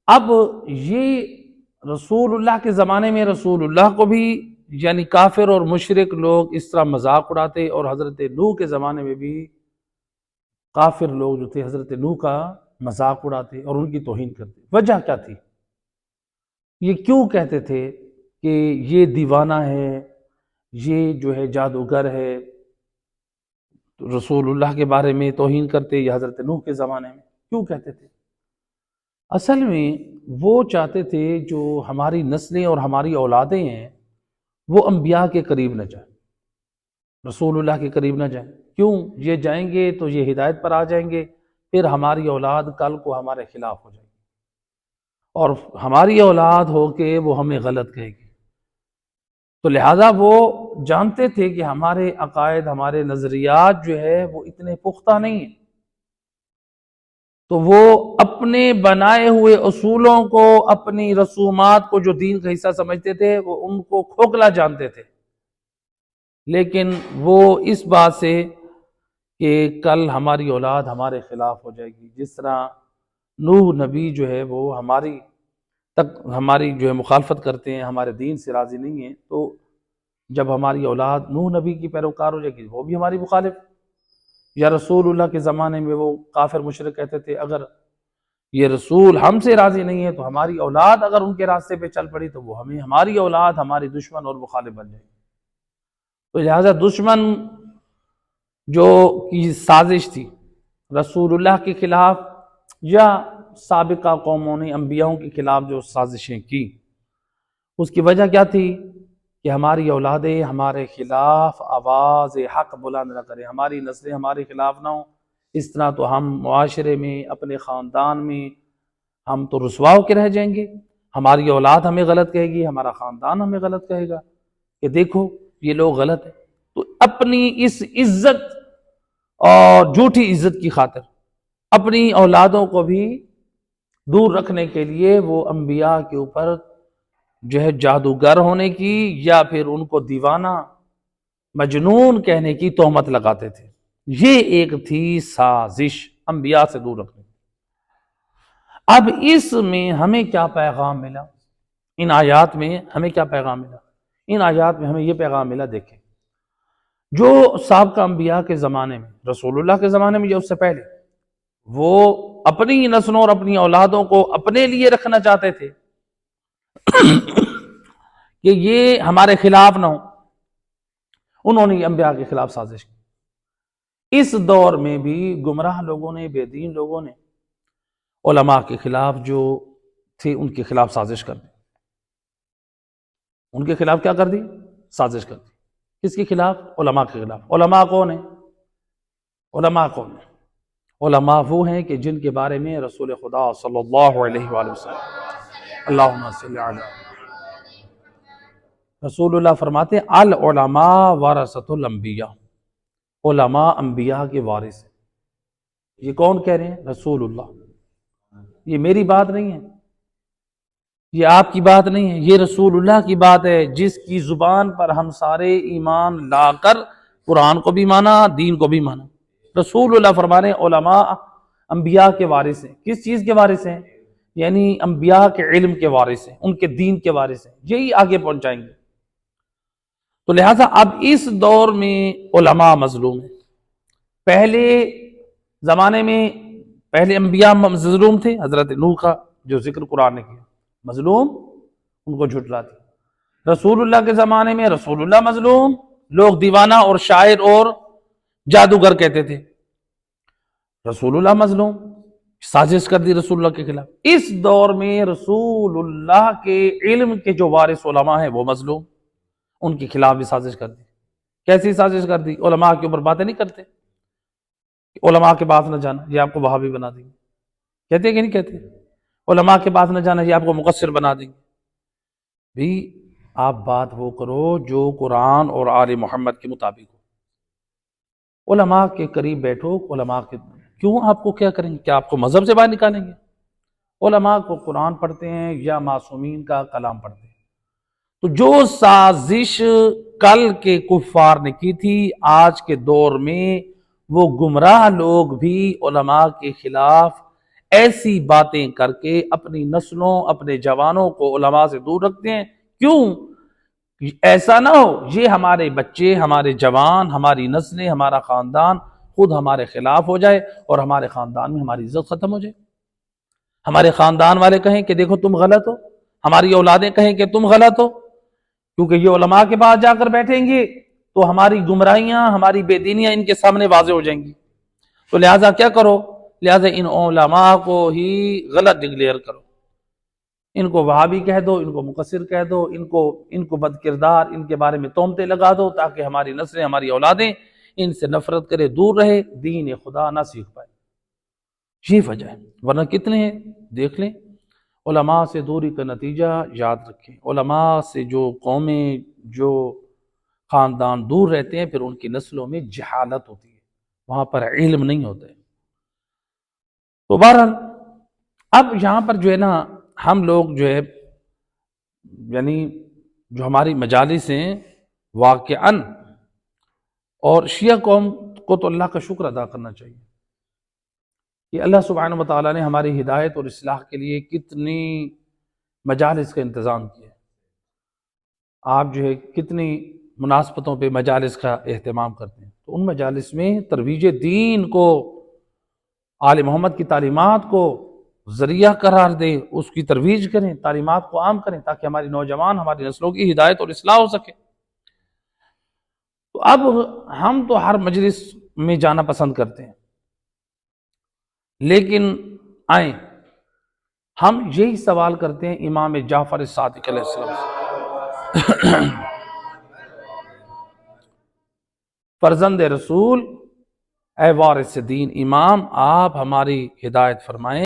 اب یہ رسول اللہ کے زمانے میں رسول اللہ کو بھی یعنی کافر اور مشرک لوگ اس طرح مذاق اڑاتے، اور حضرت نوح کے زمانے میں بھی کافر لوگ جو تھے حضرت نوح کا مذاق اڑاتے اور ان کی توہین کرتے۔ وجہ کیا تھی؟ یہ کیوں کہتے تھے کہ یہ دیوانہ ہے، یہ جو ہے جادوگر ہے؟ رسول اللہ کے بارے میں توہین کرتے یا حضرت نوح کے زمانے میں کیوں کہتے تھے؟ اصل میں وہ چاہتے تھے جو ہماری نسلیں اور ہماری اولادیں ہیں وہ انبیاء کے قریب نہ جائیں، رسول اللہ کے قریب نہ جائیں۔ کیوں؟ یہ جائیں گے تو یہ ہدایت پر آ جائیں گے، پھر ہماری اولاد کل کو ہمارے خلاف ہو جائے گی، اور ہماری اولاد ہو کے وہ ہمیں غلط کہے گی۔ تو لہٰذا وہ جانتے تھے کہ ہمارے عقائد، ہمارے نظریات جو ہے وہ اتنے پختہ نہیں ہیں، تو وہ اپنے بنائے ہوئے اصولوں کو، اپنی رسومات کو جو دین کا حصہ سمجھتے تھے وہ ان کو کھوکھلا جانتے تھے، لیکن وہ اس بات سے کہ کل ہماری اولاد ہمارے خلاف ہو جائے گی۔ جس طرح نوح نبی جو ہے وہ ہماری جو ہے مخالفت کرتے ہیں، ہمارے دین سے راضی نہیں ہیں، تو جب ہماری اولاد نوح نبی کی پیروکار ہو جائے گی وہ بھی ہماری مخالف۔ یا رسول اللہ کے زمانے میں وہ کافر مشرک کہتے تھے اگر یہ رسول ہم سے راضی نہیں ہے تو ہماری اولاد اگر ان کے راستے پہ چل پڑی تو وہ ہماری اولاد ہماری دشمن اور مخالف بن جائے گی۔ تو لہٰذا دشمن جو کی سازش تھی رسول اللہ کے خلاف یا سابقہ قوموں نے انبیاءوں کے خلاف جو سازشیں کی، اس کی وجہ کیا تھی؟ کہ ہماری اولادیں ہمارے خلاف آواز حق بلند نہ کریں، ہماری نسلیں ہمارے خلاف نہ ہوں۔ اس طرح تو ہم معاشرے میں، اپنے خاندان میں ہم تو رسوا ہو کے رہ جائیں گے، ہماری اولاد ہمیں غلط کہے گی، ہمارا خاندان ہمیں غلط کہے گا کہ دیکھو یہ لوگ غلط ہیں۔ تو اپنی اس عزت اور جھوٹی عزت کی خاطر اپنی اولادوں کو بھی دور رکھنے کے لیے وہ انبیاء کے اوپر جو ہے جادوگر ہونے کی یا پھر ان کو دیوانہ، مجنون کہنے کی تہمت لگاتے تھے۔ یہ ایک تھی سازش انبیاء سے دور رکھنے کی۔ اب اس میں ہمیں کیا پیغام ملا؟ ان آیات میں ہمیں کیا پیغام ملا؟ ان آیات میں ہمیں یہ پیغام ملا، دیکھیں جو سابقہ انبیاء کے زمانے میں، رسول اللہ کے زمانے میں یا اس سے پہلے، وہ اپنی نسلوں اور اپنی اولادوں کو اپنے لیے رکھنا چاہتے تھے کہ یہ ہمارے خلاف نہ ہو، انہوں نے انبیاء کے خلاف سازش کی۔ اس دور میں بھی گمراہ لوگوں نے، بے دین لوگوں نے علماء کے خلاف جو تھے ان کے خلاف سازش کر دی۔ ان کے خلاف کیا کر دی؟ سازش کر دی۔ کس کے خلاف؟ علماء کے خلاف۔ علماء کون ہیں؟ علماء کون ہیں؟ علماء وہ ہیں کہ جن کے بارے میں رسول خدا صلی اللہ علیہ وآلہ وسلم، اللہم صلی علی رسول اللہ فرماتے ہیں العلماء ورثۃ الانبیاء، علماء انبیاء کے وارث ہیں۔ یہ کون کہہ رہے ہیں؟ رسول اللہ۔ یہ میری بات نہیں ہے، یہ آپ کی بات نہیں ہے، یہ رسول اللہ کی بات ہے، جس کی زبان پر ہم سارے ایمان لا کر قرآن کو بھی مانا، دین کو بھی مانا۔ رسول اللہ فرما رہے ہیں علماء انبیاء کے وارث ہیں۔ کس چیز کے وارث ہیں؟ یعنی انبیاء کے علم کے وارث ہیں، ان کے دین کے وارث ہیں، یہی آگے پہنچائیں گے۔ تو لہٰذا اب اس دور میں علماء مظلوم ہیں۔ پہلے زمانے میں پہلے انبیاء مظلوم تھے، حضرت نوح کا جو ذکر قرآن نے کیا مظلوم، ان کو جھٹلاتے۔ رسول اللہ کے زمانے میں رسول اللہ مظلوم، لوگ دیوانہ اور شاعر اور جادوگر کہتے تھے۔ رسول اللہ مظلوم، سازش کر دی رسول اللہ کے خلاف۔ اس دور میں رسول اللہ کے علم کے جو وارث علماء ہیں وہ مظلوم، ان کے خلاف بھی سازش کر دی۔ کیسی سازش کر دی؟ علماء کے اوپر باتیں نہیں کرتے، علماء کے پاس نہ جانا یہ آپ کو وہابی بنا دیں گے، کہتے ہیں کہ نہیں کہتے؟ علماء کے پاس نہ جانا یہ آپ کو مقصر بنا دیں گے۔ بھی آپ بات وہ کرو جو قرآن اور آل محمد کے مطابق ہو۔ علماء کے قریب بیٹھو، علماء کے کیوں آپ کو کیا کریں گے؟ کیا آپ کو مذہب سے باہر نکالیں گے؟ علماء کو قرآن پڑھتے ہیں یا معصومین کا کلام پڑھتے ہیں۔ تو جو سازش کل کے کفار نے کی تھی، آج کے دور میں وہ گمراہ لوگ بھی علماء کے خلاف ایسی باتیں کر کے اپنی نسلوں اپنے جوانوں کو علماء سے دور رکھتے ہیں. کیوں؟ ایسا نہ ہو یہ ہمارے بچے، ہمارے جوان، ہماری نسلیں، ہمارا خاندان خود ہمارے خلاف ہو جائے اور ہمارے خاندان میں ہماری عزت ختم ہو جائے. ہمارے خاندان والے کہیں کہ دیکھو تم غلط ہو، ہماری اولادیں کہیں کہ تم غلط ہو، کیونکہ یہ علماء کے پاس جا کر بیٹھیں گے تو ہماری گمراہیاں، ہماری بے دینیاں ان کے سامنے واضح ہو جائیں گی. تو لہٰذا کیا کرو؟ لہٰذا ان علماء کو ہی غلط ڈکلیئر کرو، ان کو وہابی کہہ دو، ان کو مقصر کہہ دو، ان کو بد کردار، ان کے بارے میں تہمتیں لگا دو، تاکہ ہماری نسلیں، ہماری اولادیں ان سے نفرت کرے، دور رہے، دین خدا نہ سیکھ پائے. یہ وجہ ہے. ورنہ کتنے ہیں دیکھ لیں. علماء سے دوری کا نتیجہ یاد رکھیں. علماء سے جو قومیں، جو خاندان دور رہتے ہیں، پھر ان کی نسلوں میں جہالت ہوتی ہے، وہاں پر علم نہیں ہوتا ہے. تو بہرحال اب یہاں پر جو ہے نا، ہم لوگ جو ہے یعنی جو ہماری مجالس ہیں واقعاً، اور شیعہ قوم کو تو اللہ کا شکر ادا کرنا چاہیے کہ اللہ سبحانہ و تعالیٰ نے ہماری ہدایت اور اصلاح کے لیے کتنی مجالس کا انتظام کیا. آپ جو ہے کتنی مناسبتوں پہ مجالس کا اہتمام کرتے ہیں، تو ان مجالس میں ترویج دین کو، آل محمد کی تعلیمات کو ذریعہ قرار دیں، اس کی ترویج کریں، تعلیمات کو عام کریں، تاکہ ہماری نوجوان، ہماری نسلوں کی ہدایت اور اصلاح ہو سکے. تو اب ہم تو ہر مجلس میں جانا پسند کرتے ہیں، لیکن آئیں ہم یہی سوال کرتے ہیں امام جعفر صادق علیہ السلام سے. فرزند رسول، اے وارث دین امام، آپ ہماری ہدایت فرمائیں.